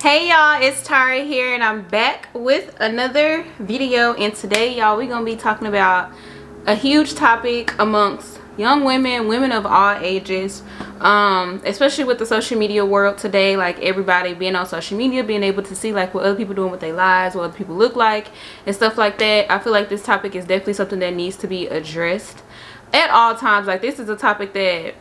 Hey y'all, it's Tara here and I'm back with another video, and today y'all we're gonna be talking about a huge topic amongst young women of all ages, especially with the social media world today. Like everybody being on social media, being able to see like what other people doing with their lives, what other people look like and stuff like that. I feel like this topic is definitely something that needs to be addressed at all times. Like this is a topic that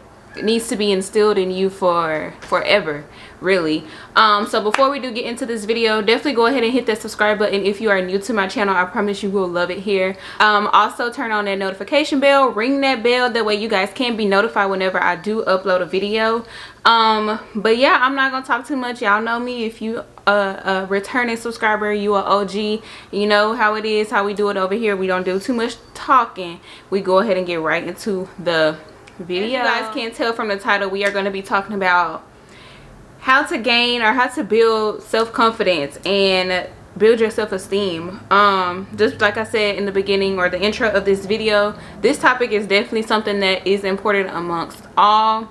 needs to be instilled in you for forever, really. So before we do get into this video, definitely go ahead and hit that subscribe button if you are new to my channel. I promise you will love it here. Also turn on that notification bell, ring that bell, that way you guys can be notified whenever I do upload a video. But yeah, I'm not gonna talk too much. Y'all know me. If you a returning subscriber, you are OG, you know how it is, how we do it over here. We don't do too much talking. We go ahead and get right into the video. As you guys can tell from the title, we are going to be talking about how to gain or how to build self-confidence and build your self-esteem. Just like I said in the beginning or the intro of this video, this topic is definitely something that is important amongst all.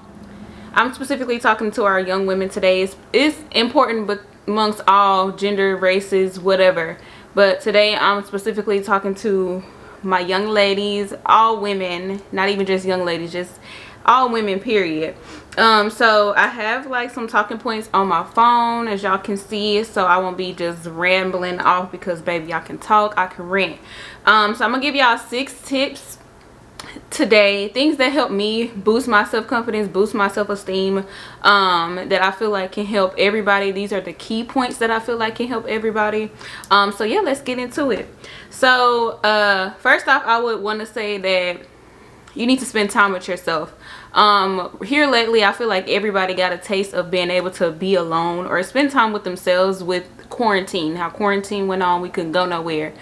I'm specifically talking to our young women today. It's important but amongst all gender, races, whatever, but today I'm specifically talking to my young ladies, all women, not even just young ladies, just all women, period. So I have like some talking points on my phone, as y'all can see, so I won't be just rambling off because baby, I can talk, I can rant. So I'm gonna give y'all 6 tips today, things that help me boost my self-confidence, boost my self-esteem, that I feel like can help everybody. These are the key points that I feel like can help everybody. So yeah, let's get into it. So first off, I would want to say that you need to spend time with yourself. Here lately, I feel like everybody got a taste of being able to be alone or spend time with themselves with quarantine. How quarantine went on, we couldn't go nowhere.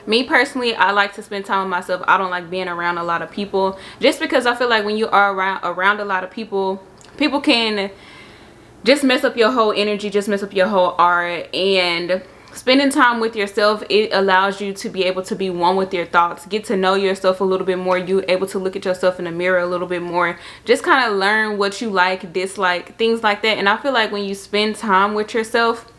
Me personally, I like to spend time with myself. I don't like being around a lot of people, just because I feel like when you are around a lot of people, people can just mess up your whole energy, just mess up your whole aura. And spending time with yourself, it allows you to be able to be one with your thoughts, get to know yourself a little bit more. You able to look at yourself in the mirror a little bit more, just kind of learn what you like, dislike, things like that. And I feel like when you spend time with yourself,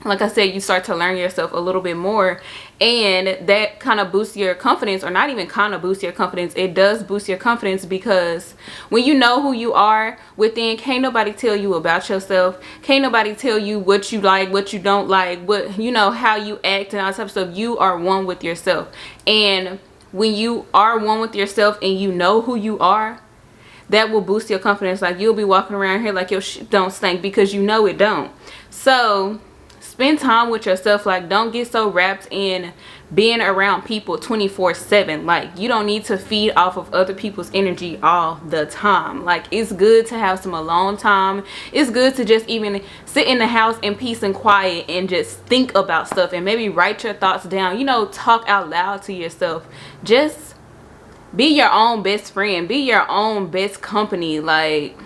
like I said, you start to learn yourself a little bit more, and that kind of boosts your confidence. Or not even kind of boosts your confidence, it does boost your confidence, because when you know who you are within, can't nobody tell you about yourself, can't nobody tell you what you like, what you don't like, what, you know, how you act and all that type of stuff. You are one with yourself, and when you are one with yourself and you know who you are, that will boost your confidence. Like you'll be walking around here like your shit don't stink, because you know it don't. So spend time with yourself. Like don't get so wrapped in being around people 24/7. Like you don't need to feed off of other people's energy all the time. Like it's good to have some alone time. It's good to just even sit in the house in peace and quiet and just think about stuff, and maybe write your thoughts down, you know, talk out loud to yourself. Just be your own best friend, be your own best company. Like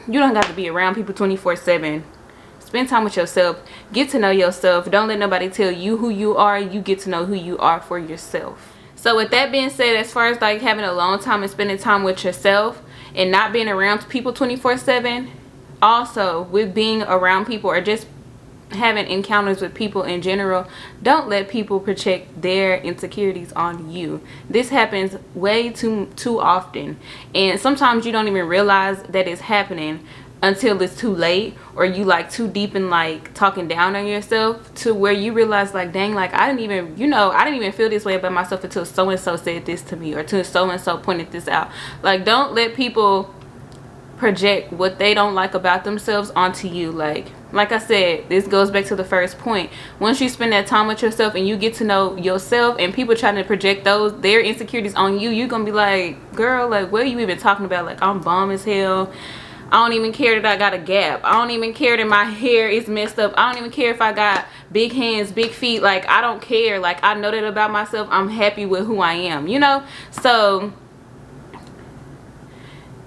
you don't got to be around people 24/7. Spend time with yourself, get to know yourself. Don't let nobody tell you who you are. You get to know who you are for yourself. So with that being said, as far as like having a long time and spending time with yourself and not being around people 24/7, also with being around people or just having encounters with people in general, don't let people project their insecurities on you. This happens way too often, and sometimes you don't even realize that it's happening until it's too late, or you like too deep in like talking down on yourself to where you realize like, dang, like I didn't even, you know, I didn't even feel this way about myself until so and so said this to me, or till so and so pointed this out. Like don't let people project what they don't like about themselves onto you. Like I said, this goes back to the first point. Once you spend that time with yourself and you get to know yourself, and people trying to project their insecurities on you, you're gonna be like, girl, like what are you even talking about? Like I'm bomb as hell. I don't even care that I got a gap. I don't even care that my hair is messed up. I don't even care if I got big hands, big feet. Like I don't care. Like I know that about myself. I'm happy with who I am, you know? So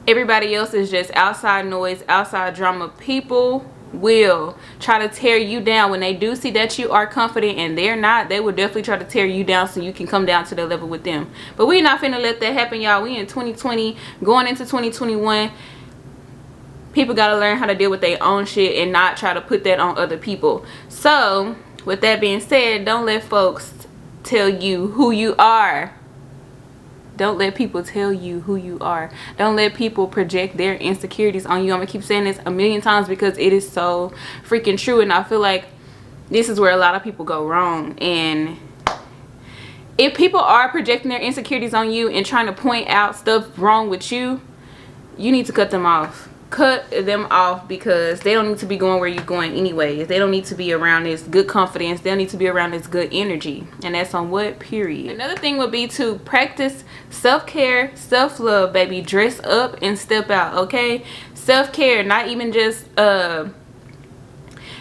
everybody else is just outside noise, outside drama. People will try to tear you down when they do see that you are confident and they're not. They will definitely try to tear you down so you can come down to their level with them. But we're not finna let that happen, y'all. We in 2020 going into 2021. People got to learn how to deal with their own shit and not try to put that on other people. So with that being said, don't let folks tell you who you are. Don't let people tell you who you are. Don't let people project their insecurities on you. I'm gonna keep saying this a million times because it is so freaking true, and I feel like this is where a lot of people go wrong. And if people are projecting their insecurities on you and trying to point out stuff wrong with you, you need to cut them off. Cut them off, because they don't need to be going where you're going anyways. They don't need to be around this good confidence. They don't need to be around this good energy. And that's on what? Period. Another thing would be to practice self-care, self-love, baby. Dress up and step out, okay? Self-care, not even just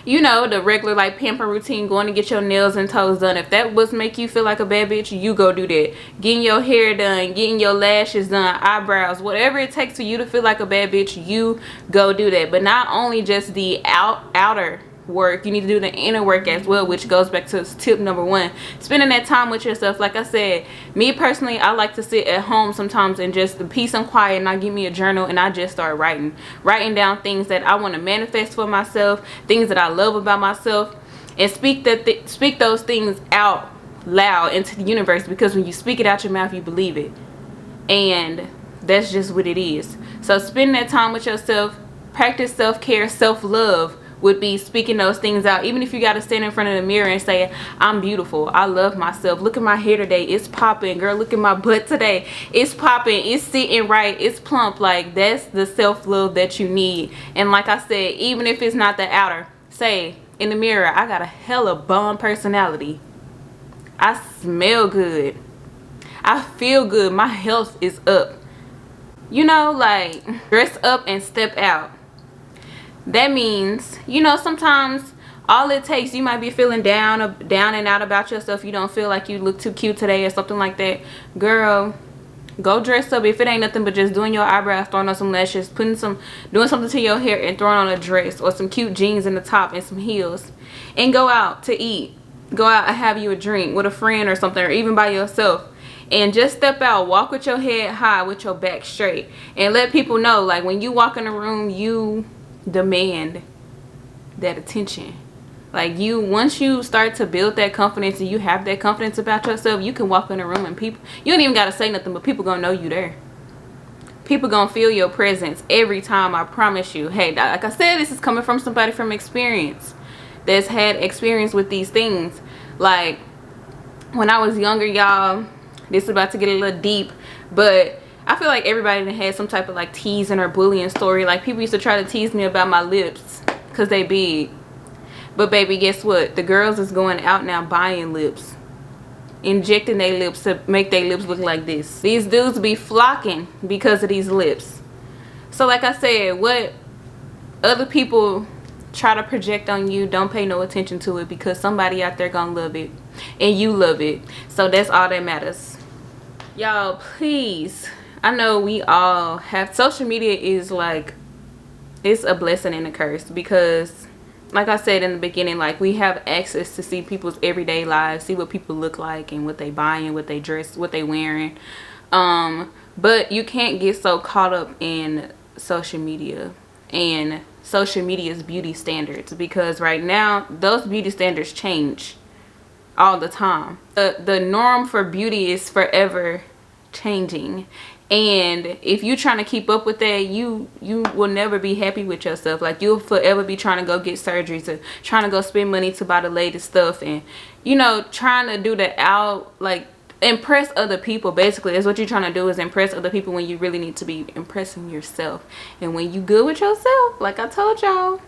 you know, the regular like pamper routine, going to get your nails and toes done. If that was make you feel like a bad bitch, you go do that. Getting your hair done, getting your lashes done, eyebrows, whatever it takes for you to feel like a bad bitch, you go do that. But not only just the outer work, you need to do the inner work as well, which goes back to tip number 1, spending that time with yourself. Like I said, me personally, I like to sit at home sometimes and just the peace and quiet, and I give me a journal and I just start writing down things that I want to manifest for myself, things that I love about myself, and speak those things out loud into the universe, because when you speak it out your mouth, you believe it. And that's just what it is. So spend that time with yourself, practice self-care, self-love would be speaking those things out. Even if you got to stand in front of the mirror and say, I'm beautiful, I love myself, look at my hair today, it's popping, girl, look at my butt today, it's popping, it's sitting right, it's plump. Like, that's the self-love that you need. And like I said, even if it's not the outer, say in the mirror, I got a hella bomb personality, I smell good, I feel good, my health is up. You know, like, dress up and step out. That means, you know, sometimes all it takes, you might be feeling down and out about yourself, you don't feel like you look too cute today or something like that. Girl, go dress up. If it ain't nothing but just doing your eyebrows, throwing on some lashes, doing something to your hair, and throwing on a dress or some cute jeans in the top and some heels, and go out to eat, go out and have you a drink with a friend or something, or even by yourself. And just step out, walk with your head high, with your back straight, and let people know, like, when you walk in the room, you demand that attention. Like, once you start to build that confidence and you have that confidence about yourself, you can walk in a room and people, you don't even gotta say nothing, but people gonna know you there. People gonna feel your presence every time, I promise you. Hey, like I said, this is coming from somebody from experience, that's had experience with these things. Like, when I was younger, y'all, this is about to get a little deep, but I feel like everybody that had some type of like teasing or bullying story. Like, people used to try to tease me about my lips because they big. But baby, guess what? The girls is going out now buying lips, injecting their lips to make their lips look like this. These dudes be flocking because of these lips. So like I said, what other people try to project on you, don't pay no attention to it, because somebody out there gonna love it and you love it. So that's all that matters. Y'all, please, I know we all have, social media is like, it's a blessing and a curse, because like I said in the beginning, like, we have access to see people's everyday lives, see what people look like and what they buying, what they dress, what they wearing. But you can't get so caught up in social media and social media's beauty standards, because right now those beauty standards change all the time. The norm for beauty is forever changing, and if you're trying to keep up with that, you will never be happy with yourself. Like, you'll forever be trying to go get surgeries, or trying to go spend money to buy the latest stuff, and, you know, trying to do the like, impress other people. Basically, that's what you're trying to do, is impress other people, when you really need to be impressing yourself. And when you good with yourself, like I told y'all,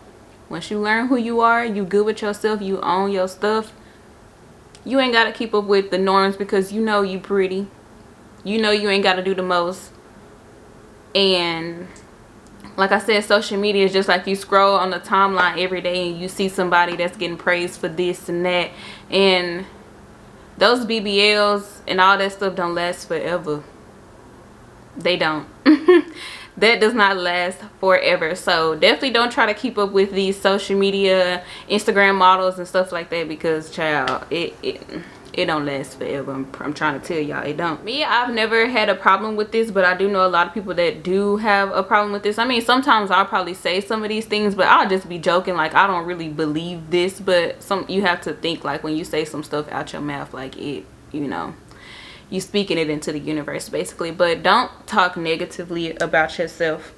once you learn who you are, you good with yourself, you own your stuff, you ain't got to keep up with the norms, because you know you pretty. You know you ain't got to do the most. And like I said, social media is just like, you scroll on the timeline every day and you see somebody that's getting praised for this and that, and those BBLs and all that stuff don't last forever. They don't. That does not last forever. So definitely don't try to keep up with these social media Instagram models and stuff like that, because child, it don't last forever. I'm trying to tell y'all, it don't. Me, I've never had a problem with this, but I do know a lot of people that do have a problem with this. I mean, sometimes I'll probably say some of these things, but I'll just be joking, like I don't really believe this. But you have to think, like, when you say some stuff out your mouth, like, it, you know, you speaking it into the universe basically. But don't talk negatively about yourself.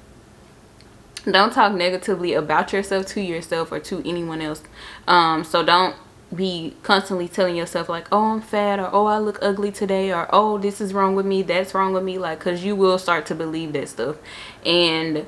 Don't talk negatively about yourself to yourself or to anyone else. So don't be constantly telling yourself like, oh, I'm fat, or oh, I look ugly today, or oh, this is wrong with me, that's wrong with me, like, because you will start to believe that stuff. And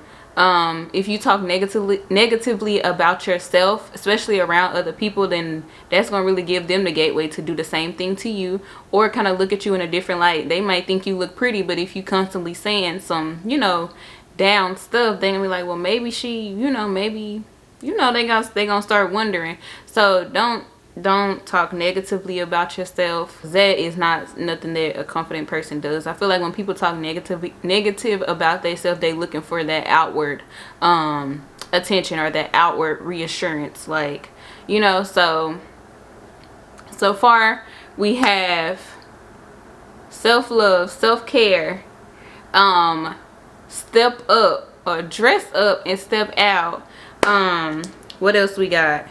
if you talk negatively about yourself, especially around other people, then that's gonna really give them the gateway to do the same thing to you, or kind of look at you in a different light. They might think you look pretty, but if you constantly saying some, you know, down stuff, they're gonna be like, well, maybe she, you know, maybe, you know, they gonna start wondering. So don't talk negatively about yourself. That is not nothing that a confident person does. I feel like when people talk negative about themselves, they looking for that outward attention or that outward reassurance, like, you know. So far we have self-love, self-care, step up or dress up and step out. What else we got?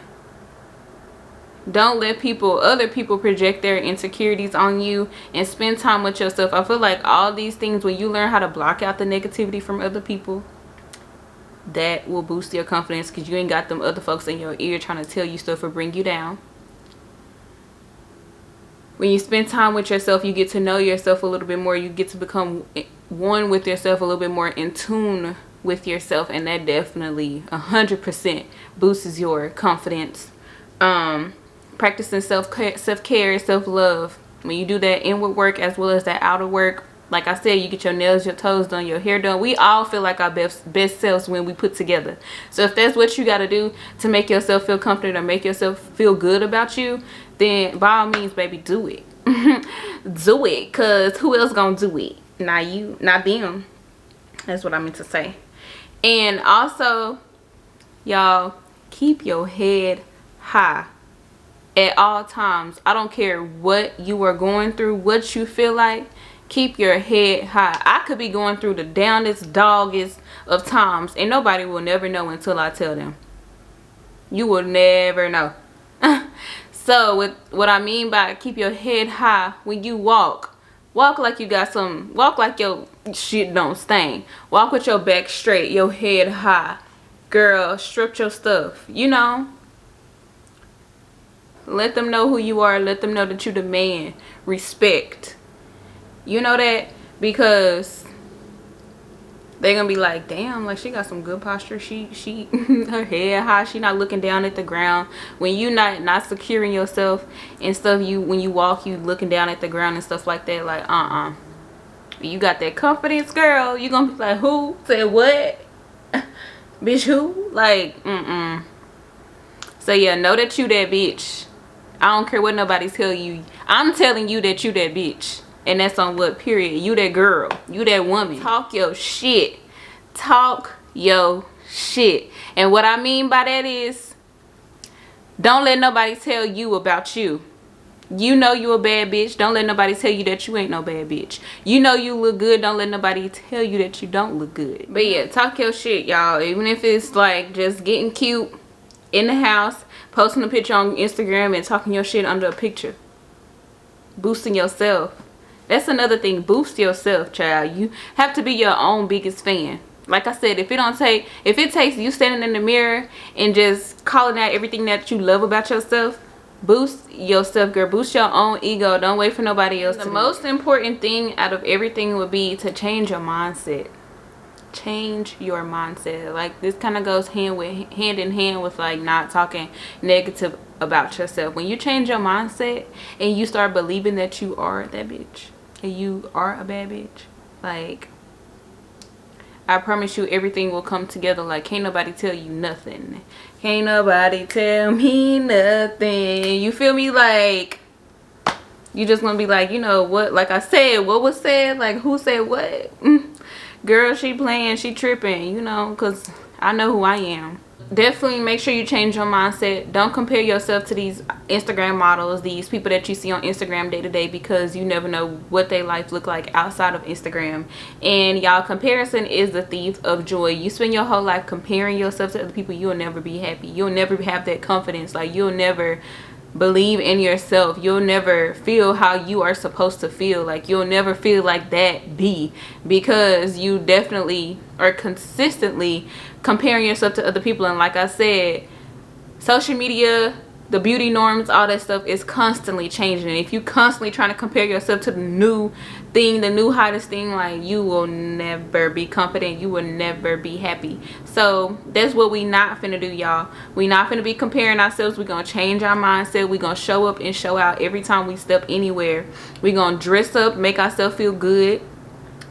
Don't let other people project their insecurities on you, and spend time with yourself. I feel like all these things, when you learn how to block out the negativity from other people, that will boost your confidence, because you ain't got them other folks in your ear trying to tell you stuff or bring you down. When you spend time with yourself, you get to know yourself a little bit more. You get to become one with yourself, a little bit more in tune with yourself, and that definitely 100% boosts your confidence. Practicing self-care, self-love. When you do that inward work as well as that outer work, like I said, you get your nails, your toes done, your hair done. We all feel like our best selves when we put together. So if that's what you got to do to make yourself feel confident or make yourself feel good about you, then by all means, baby, do it. Do it, because who else gonna do it? Not you, not them. That's what I meant to say. And also, y'all, keep your head high at all times. I don't care what you are going through, what you feel like. Keep your head high. I could be going through the downest, doggest of times, and nobody will never know until I tell them. You will never know. So with what I mean by keep your head high, when you walk like you got some, walk like your shit don't stain. Walk with your back straight, your head high. Girl, strip your stuff, you know. Let them know who you are. Let them know that you the man. Respect. You know that? Because they're gonna be like, damn, like she got some good posture. She her head high. She not looking down at the ground. When you not securing yourself and stuff, when you walk, you looking down at the ground and stuff like that. Like, you got that confidence, girl. You gonna be like, who said what? Bitch, who? Like, So yeah, know that you that bitch. I don't care what nobody tell you. I'm telling you that you that bitch. And that's on what period. You that girl. You that woman. Talk your shit. Talk your shit. And what I mean by that is, don't let nobody tell you about you. You know you a bad bitch. Don't let nobody tell you that you ain't no bad bitch. You know you look good. Don't let nobody tell you that you don't look good. But yeah, talk your shit, y'all. Even if it's like just getting cute in the house, posting a picture on Instagram and talking your shit under a picture. Boosting yourself. That's another thing. Boost yourself, child. You have to be your own biggest fan. Like I said, if it takes you standing in the mirror and just calling out everything that you love about yourself, boost yourself, girl. Boost your own ego. Don't wait for nobody else. The most important thing out of everything would be to change your mindset. Change your mindset. Like, this kind of goes hand in hand with like not talking negative about yourself. When you change your mindset and you start believing that you are that bitch and you are a bad bitch, like, I promise you everything will come together. Like, can't nobody tell you nothing. Can't nobody tell me nothing. You feel me? Like, you just gonna be like, you know what, like I said, what was said, like who said what? Girl, she playing, she tripping, you know, because I know who I am. definitely make sure you change your mindset. Don't compare yourself to these Instagram models, these people that you see on Instagram day to day, because you never know what their life look like outside of Instagram. And y'all, comparison is the thief of joy. You spend your whole life comparing yourself to other people, you'll never be happy. You'll never have that confidence. Like, you'll never believe in yourself. You'll never feel how you are supposed to feel. Like, you'll never feel like that because you definitely are consistently comparing yourself to other people. And like I said, social media, the beauty norms, all that stuff is constantly changing. And if you constantly trying to compare yourself to the new thing, the new hottest thing, like, you will never be confident. You will never be happy. So that's what we not finna do, y'all. We not finna be comparing ourselves. We're gonna change our mindset. We're gonna show up and show out every time we step anywhere. We're gonna dress up, make ourselves feel good.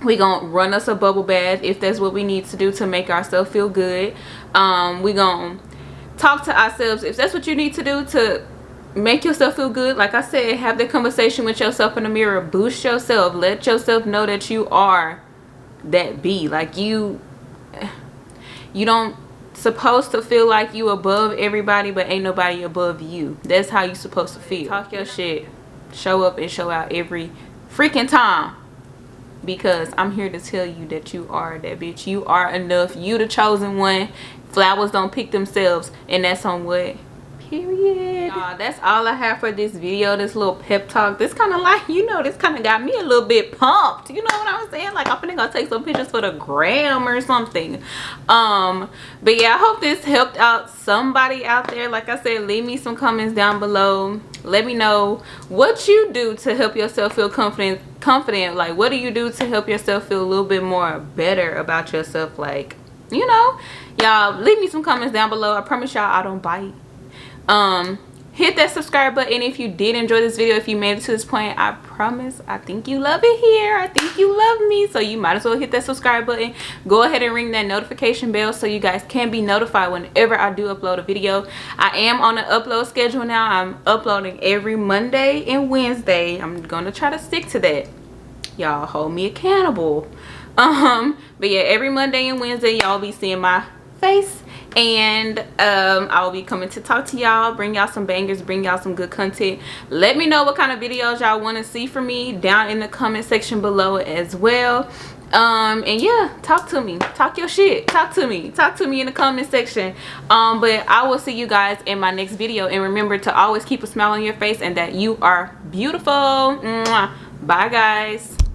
We're gonna run us a bubble bath if that's what we need to do to make ourselves feel good. We're gonna talk to ourselves if that's what you need to do to make yourself feel good. Like I said, have that conversation with yourself in the mirror. Boost yourself. Let yourself know that you are that B. Like, you don't supposed to feel like you above everybody, but ain't nobody above you. That's how you supposed to feel. Talk your shit. Show up and show out every freaking time, because I'm here to tell you that you are that bitch. You are enough. You the chosen one. Flowers don't pick themselves, and that's on what? Period. That's all I have for this video, this little pep talk. This kind of, like, you know, this kind of got me a little bit pumped. You know what I'm saying? Like, I'm gonna take some pictures for the gram or something. But yeah, I hope this helped out somebody out there. Like I said, leave me some comments down below. Let me know what you do to help yourself feel confident. Like, what do you do to help yourself feel a little bit more better about yourself? Like, you know, y'all, leave me some comments down below. I promise y'all I don't bite. Hit that subscribe button if you did enjoy this video. If you made it to this point, I promise, I think you love it here. I think you love me, so you might as well hit that subscribe button. Go ahead and ring that notification bell so you guys can be notified whenever I do upload a video. I am on an upload schedule now. I'm uploading every Monday and Wednesday. I'm gonna try to stick to that. Y'all hold me accountable. But yeah, every Monday and Wednesday y'all be seeing my face, and I'll be coming to talk to y'all, bring y'all some bangers, bring y'all some good content. Let me know what kind of videos y'all want to see from me down in the comment section below as well. And yeah, talk to me, talk your shit, talk to me in the comment section. But I will see you guys in my next video, and remember to always keep a smile on your face and that you are beautiful. Mwah. Bye guys.